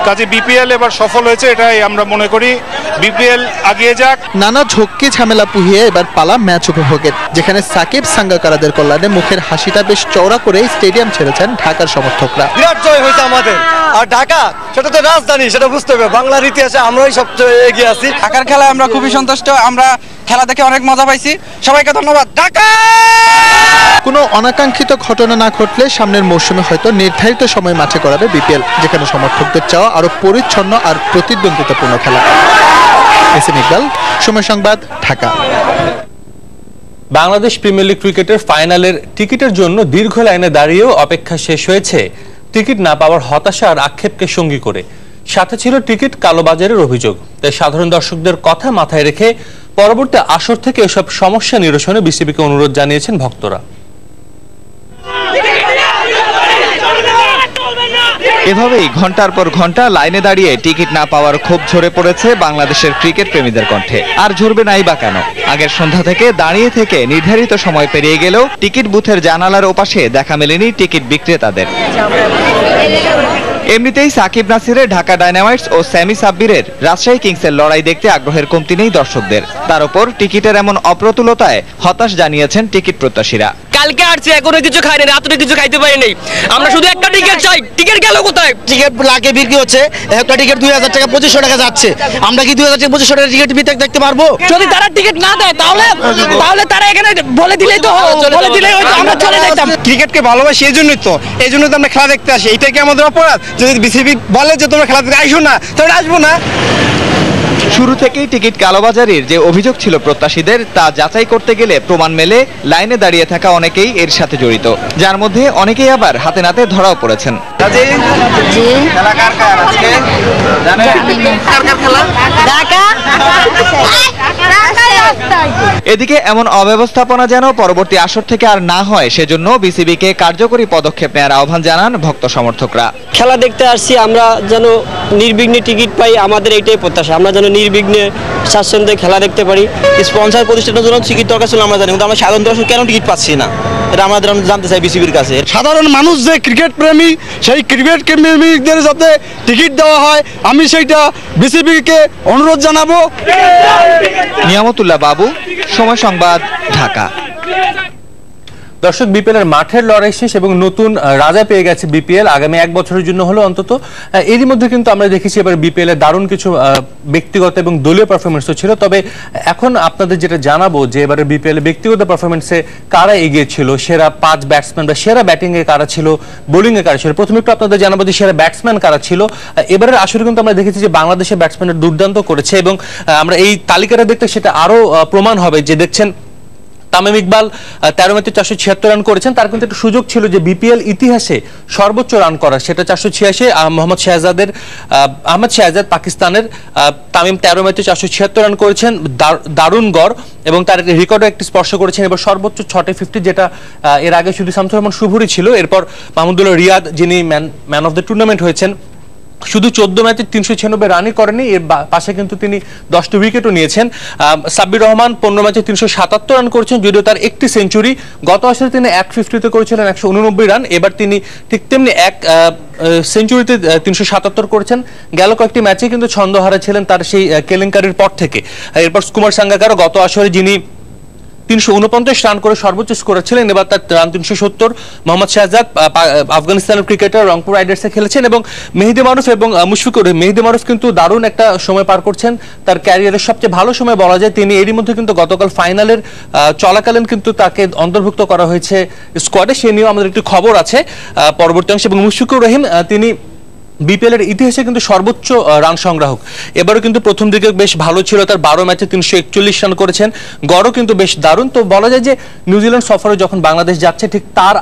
কাজে বিপিএল এবার সফল হয়েছে, এটাই আমরা মনে করি। বিপিএল আগিয়ে যাক। নানা ঝক্কি ঝামেলা পুহিয়ে এবার পালা ম্যাচ উপভোগের, যেখানে সাকিব সাঙ্গাকারাদের কল্যাণে মুখের হাসিটা বেশ চওড়া করে স্টেডিয়াম ছেড়েছেন ঢাকার সমর্থকরা। বিরাট জয় হয়েছে আমাদের, আর ঢাকা সেটা তো রাজধানী, সেটা বুঝতে হবে। বাংলার ইতিহাসে আমরাই সবচেয়ে এগিয়ে আছি। ঢাকার খেলায় আমরা খুবই সন্তুষ্ট, আমরা খেলা দেখে অনেক মজা পাইছি। সবাইকে ধন্যবাদ। ঢাকা! কোনো অনাকাঙ্ক্ষিত ঘটনা না ঘটলে সামনের মৌসুমে হয়তো নির্ধারিত সময় মাঠে করাবে বিপিএল, যেখানে সমর্থকদের চাওয়া আরো পরিচ্ছন্ন আর প্রতিদ্বন্দ্বিতাপূর্ণ খেলা। এসএম ইকবাল, সময় সংবাদ, ঢাকা। বাংলাদেশ প্রিমিয়ার লিগ ক্রিকেটের ফাইনালের টিকিটের জন্য দীর্ঘ লাইনে দাঁড়িয়েও অপেক্ষা শেষ হয়েছে টিকিট না পাওয়ার হতাশা আর আক্ষেপকে সঙ্গী করে। সাথে ছিল টিকিট কালোবাজারের অভিযোগ। তাই সাধারণ দর্শকদের কথা মাথায় রেখে পরবর্তী আসর থেকে এসব সমস্যা নিরসনে বিসিবিকে অনুরোধ জানিয়েছেন ভক্তরা। এভাবেই ঘন্টার পর ঘন্টা লাইনে দাঁড়িয়ে টিকিট না পাওয়ার ক্ষোভ ঝরে পড়েছে বাংলাদেশের ক্রিকেট প্রেমীদের কণ্ঠে। আর ঝরবে নাই বা কেন? আগের সন্ধ্যা থেকে দাঁড়িয়ে থেকে নির্ধারিত সময় পেরিয়ে গেলেও টিকিট বুথের জানালার ওপাশে দেখা মেলেনি টিকিট বিক্রেতাদের। এমনিতেই সাকিব নাসিরের ঢাকা ডায়নামাইটস ও স্যামি সাব্বিরের রাজশাহী কিংসের লড়াই দেখতে আগ্রহের কমতি নেই দর্শকদের। তার উপর টিকিটের এমন অপ্রতুলতায় হতাশ জানিয়েছেন টিকিট প্রত্যাশীরা। কালকে আসছে, এখনো কিছু খাই নাই, রাত্রে কিছু খাইতে পারি নাই। আমরা শুধু একটা টিকিট চাই, টিকিট গেল কোথায়? টিকিট লাখে বিক্রি হচ্ছে, একটা টিকিট 2000 টাকা 2500 টাকা যাচ্ছে। আমরা কি 2000 টাকা 2500 টাকা টিকিট দেখতে পারবো? যদি তারা টিকিট না দেয় তাহলে তারা এখানে বলে দিলেই তো, বলে দিলেই হয়তো আমরা চলে যেতাম। ক্রিকেটকে ভালোবাসি, এই জন্যই তো আমরা খেলা দেখতে আসি। এইটা কি আমাদের অপরাধ? যদি বিসিবি বলে যে তোমরা খেলা দেখতে আইসো না, তাহলে আসবো না। শুরু থেকেই টিকিট কালোবাজারির যে অভিযোগ ছিল প্রত্যাশীদের, তা যাচাই করতে গেলে প্রমাণ মেলে লাইনে দাঁড়িয়ে থাকা অনেকেই এর সাথে জড়িত, যার মধ্যে অনেকেই আবার হাতে নাতে ধরাও পড়েছেন। এদিকে এমন অব্যবস্থাপনা যেন পরবর্তী আসর থেকে আর না হয়, সেজন্য বিসিবিকে কার্যকরী পদক্ষেপ নেওয়ার আহ্বান জানান ভক্ত সমর্থকরা। খেলা দেখতে আসছি, আমরা যেন নির্বিঘ্নে টিকিট পাই, আমাদের এইটাই প্রত্যাশা। আমরা যেন নির্বিঘ্নে স্বাচ্ছন্দ্যে খেলা দেখতে পারি। স্পন্সর প্রতিষ্ঠানের জন্য টিকিট দরকার ছিল আমরা জানি, কিন্তু আমরা সাধারণ দর্শক কেন টিকিট পাচ্ছি না, এটা আমাদের জানতে চাই বিসিবির কাছে। সাধারণ মানুষ যে ক্রিকেট প্রেমী, সেই ক্রিকেট প্রেমীদের যাতে টিকিট দেওয়া হয়, আমি সেইটা বিসিবিকে অনুরোধ জানাবো। নিয়ামতুল্লাহ বাবু, সময় সংবাদ, ঢাকা। দর্শক, বিপিএল এর মাঠের লড়াই শেষ এবং নতুন রাজা পেয়ে গেছে বিপিএল আগামী 1 বছরের জন্য হলো অন্তত। এরই মধ্যে কিন্তু আমরা দেখেছি এবার বিপিএল এর দারুণ কিছু ব্যক্তিগত এবং দলীয় পারফরমেন্সও ছিল। তবে এখন আপনাদের যেটা জানাবো যে এবারে বিপিএল এর ব্যক্তিগত পারফরমেন্সে কারা এগিয়ে ছিল, সেরা 5 ব্যাটসম্যান বা সেরা ব্যাটিং এ কারা ছিল, বোলিং এ কারা ছিল। প্রথমে একটু আপনাদের জানাবো যে সেরা ব্যাটসম্যান কারা ছিল। এবারের আসরে কিন্তু আমরা দেখেছি যে বাংলাদেশের ব্যাটসম্যানের দুর্দান্ত করেছে এবং আমরা এই তালিকাটা দেখতে সেটা আরো প্রমাণ হবে যে দেখছেন তামিম ইকবাল 13 ম্যাচে 476 রান করেছেন। তার কিন্তু একটা সুযোগ ছিল যে বিপিএল ইতিহাসে সর্বোচ্চ রান করার, সেটা 486। আহমদ শেহজাদ পাকিস্তানের, তামিম 13 ম্যাচে 476 রান করেছেন, দারুণ গড়, এবং তার রেকর্ডও একটি স্পর্শ করেছেন। এবার সর্বোচ্চ 6টে 50, যেটা এর আগে শুধু শামসুর রহমান শুভুরই ছিল। এরপর মাহমুদুল্লাহ রিয়াদ, যিনি ম্যান অফ দ্য টুর্নামেন্ট হয়েছেন, শুধু 14 ম্যাচে 396 রানই করেনি, এর পাশে কিন্তু তিনি 10টি উইকেটও নিয়েছেন। সাব্বির রহমান 15 ম্যাচে 377 রান করেছেন, যদিও তার একটি সেঞ্চুরি। গত আসরে তিনি 150-তে করেছিলেন 189 রান, এবার তিনি ঠিক তেমনি সেঞ্চুরিতে 377 করেছেন। গেল কয়েকটি ম্যাচে কিন্তু ছন্দহারা ছিলেন তার সেই কেলেঙ্কারির পর থেকে। এরপর কুমার সাঙ্গাকারও গত আসরে, যিনি 349 রান করে সর্বোচ্চ স্কোরার ছিলেন, এবার তার রান 370। মোহাম্মদ শাহজাদ আফগানিস্তানের ক্রিকেটার, রংপুর রাইডার্সে খেলেছেন, এবং মেহেদী মারুফ এবং মুশফিকুর। মেহেদী মারুফ কিন্তু দারুণ একটা সময় পার করছেন, তার ক্যারিয়ারের সবচেয়ে ভালো সময় বলা যায়। তিনি এরই মধ্যে কিন্তু গতকাল ফাইনালের চলাকালীন কিন্তু তাকে অন্তর্ভুক্ত করা হয়েছে স্কোয়াডে, সে নিয়েও আমাদের একটি খবর আছে পরবর্তী অংশে। এবং মুশফিকুর রহিম, তিনি বিপিএল এর ইতিহাসে কিন্তু সর্বোচ্চ রান সংগ্রাহক। এবারও কিন্তু প্রথম দিকে বেশ ভালো ছিল, তার 12 ম্যাচে 341 রান করেছেন, গড়ও কিন্তু বেশ দারুণ। তো বলা যায় যে নিউজিল্যান্ড সফরে যখন বাংলাদেশ যাচ্ছে, ঠিক তার